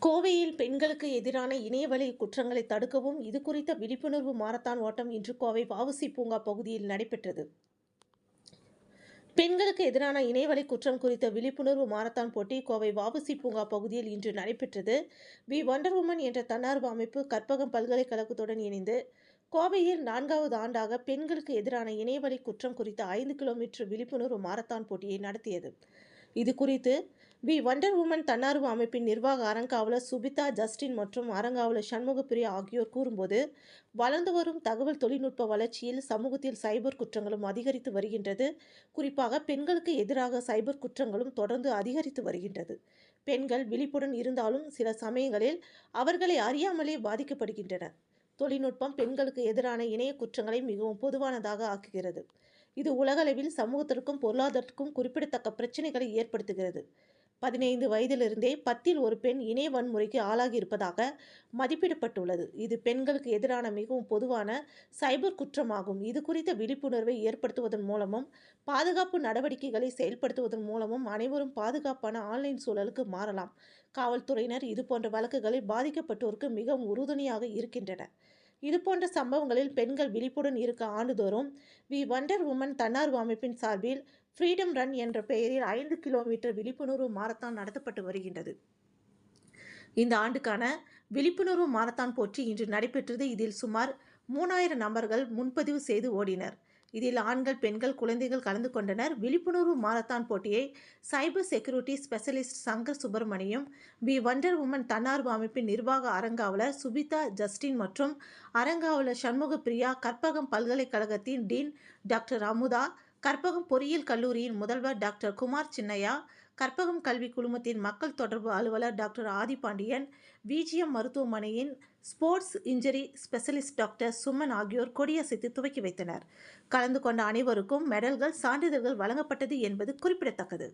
கோவையில் பெண்களுக்கு எதிரான இணையவழி குற்றங்களை தடுக்கவும் இது குறித்த விழிப்புணர்வு மாரத்தான் ஓட்டம் இன்று கோவை வ.உ.சி. பூங்கா பகுதியில் நடைபெற்றது. பெண்களுக்கு எதிரான இணையவழி குற்றம் குறித்த விழிப்புணர்வு மாரத்தான் போட்டி கோவை வ.உ.சி. பூங்கா பகுதியில் இன்று நடைபெற்றது. வி வண்டர் உமன் என்ற தன்னார்வ அமைப்பு கற்பகம் பல்கலைக்கழகத்துடன் இணைந்து கோவையில் 4வது ஆண்டாக பெண்களுக்கு எதிரான இணையவழி குற்றம் குறித்த 5 கிலோமீட்டர் விழிப்புணர்வு மாரத்தான் போட்டியை நடத்தியது. இது குறித்து வி வண்டர் உமன் தன்னார்வ அமைப்பின் நிர்வாக அறங்காவலர் சுபிதா ஜஸ்டின் மற்றும் அறங்காவலர் சண்முகப்பிரியா ஆகியோர் கூறும்போது, வளர்ந்து வரும் தகவல் தொழில்நுட்ப வளர்ச்சியில் சமூகத்தில் சைபர் குற்றங்களும் அதிகரித்து வருகின்றது. குறிப்பாக பெண்களுக்கு எதிராக சைபர் குற்றங்களும் தொடர்ந்து அதிகரித்து வருகின்றது. பெண்கள் விழிப்புடன் இருந்தாலும் சில சமயங்களில் அவர்களை அறியாமலே பாதிக்கப்படுகின்றனர். தொழில்நுட்பம் பெண்களுக்கு எதிரான இணைய குற்றங்களை மிகவும் பொதுவானதாக ஆக்குகிறது. இது உலகளவில் சமூகத்திற்கும் பொருளாதாரத்திற்கும் குறிப்பிடத்தக்க பிரச்சனைகளை ஏற்படுத்துகிறது. 15 வயதிலிருந்தே 10ல் ஒரு பெண் இணைய வன்முறைக்கு ஆளாகி இருப்பதாக மதிப்பிடப்பட்டுள்ளது. இது பெண்களுக்கு எதிரான மிகவும் பொதுவான சைபர் குற்றமாகும். இது குறித்த விழிப்புணர்வை ஏற்படுத்துவதன் மூலமும் பாதுகாப்பு நடவடிக்கைகளை செயல்படுத்துவதன் மூலமும் அனைவரும் பாதுகாப்பான ஆன்லைன் சூழலுக்கு மாறலாம். காவல்துறையினர் இதுபோன்ற வழக்குகளில் பாதிக்கப்பட்டோருக்கு மிகவும் உறுதுணையாக இருக்கின்றனர். இதுபோன்ற சம்பவங்களில் பெண்கள் விழிப்புடன் இருக்க ஆண்டுதோறும் வி வண்டர் உமன் தன்னார்வ அமைப்பின் சார்பில் ஃப்ரீடம் ரன் என்ற பெயரில் 5 கிலோமீட்டர் விழிப்புணர்வு மாரத்தான் நடத்தப்பட்டு வருகின்றது. இந்த ஆண்டுக்கான விழிப்புணர்வு மாரத்தான் போட்டி இன்று நடைபெற்றது. இதில் சுமார் 3000 நபர்கள் முன்பதிவு செய்து ஓடினர். இதில் ஆண்கள், பெண்கள், குழந்தைகள் கலந்து கொண்டனர். விழிப்புணர்வு மாரத்தான் போட்டியை cyber security specialist Shankar Subramaniam, we wonder woman தன்னார்வ அமைப்பின் நிர்வாக அறங்காவலர் சுபிதா ஜஸ்டின் மற்றும் அறங்காவலர் சண்முகப்பிரியா, கற்பகம் பல்கலைக்கழகத்தின் டீன் டாக்டர் அமுதா, கற்பகம் பொறியியல் கல்லூரியின் முதல்வர் டாக்டர் குமார் சின்னையா, கற்பகம் கல்வி குழுமத்தின் மக்கள் தொடர்பு அலுவலர் டாக்டர் ஆதிபாண்டியன், விஜிஎம் மருத்துவமனையின் sports injury specialist doctor Suman ஆகியோர் கொடியசைத்து துவக்கி வைத்தனர். கலந்து கொண்ட அனைவருக்கும் மெடல்கள், சான்றிதழ்கள் வழங்கப்பட்டது என்பது குறிப்பிடத்தக்கது.